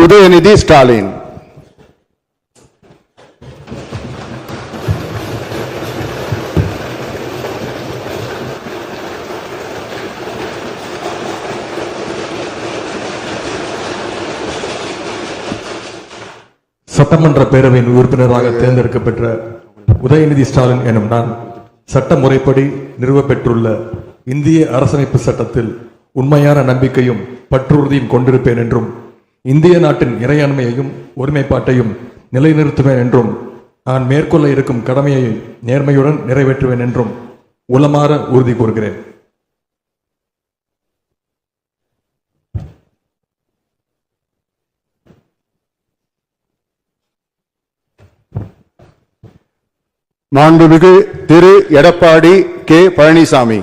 உதயநிதி ஸ்டாலின். சட்டமன்ற பேரவையின் உறுப்பினராக தேர்ந்தெடுக்கப்பெற்ற உதயநிதி ஸ்டாலின் எனும் நான் சட்ட முறைப்படி நிறுவப்பெற்றுள்ள இந்திய அரசமைப்பு சட்டத்தில் உண்மையான நம்பிக்கையும் பற்றுறுதியும் கொண்டிருப்பேன் என்றும் இந்திய நாட்டின் இறையாண்மையையும் ஒருமைப்பாட்டையும் நிலைநிறுத்துவேன் என்றும் நான் மேற்கொள்ள இருக்கும் கடமையை நேர்மையுடன் நிறைவேற்றுவேன் என்றும் உளமாற உறுதி கூறுகிறேன். மாண்புமிகு திரு எடப்பாடி கே பழனிசாமி.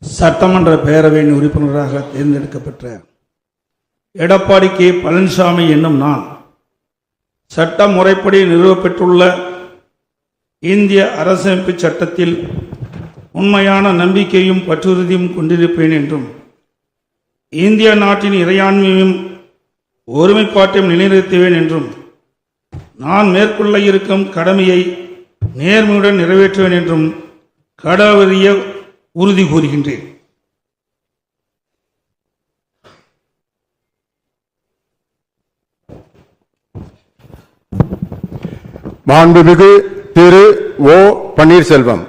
சட்டமன்ற பேரவையின் உறுப்பினராக தேர்ந்தெடுக்கப்பட்ட எடப்பாடி கே பழனிசாமி என்னும் நான் சட்ட முறைப்படி நிறுவப்பெற்றுள்ள இந்திய அரசமைப்பு சட்டத்தில் உண்மையான நம்பிக்கையும் பற்றுறுதியும் கொண்டிருப்பேன் என்றும் இந்திய நாட்டின் இறையாண்மையும் ஒருமைப்பாட்டையும் நிலைநிறுத்துவேன் என்றும் நான் மேற்கொள்ள இருக்கும் கடமையை நேர்மையுடன் நிறைவேற்றுவேன் என்றும் கடவுளிய உறுதி கூறுகின்றேன். மாண்புமிகு திரு ஓ பன்னீர்செல்வம்.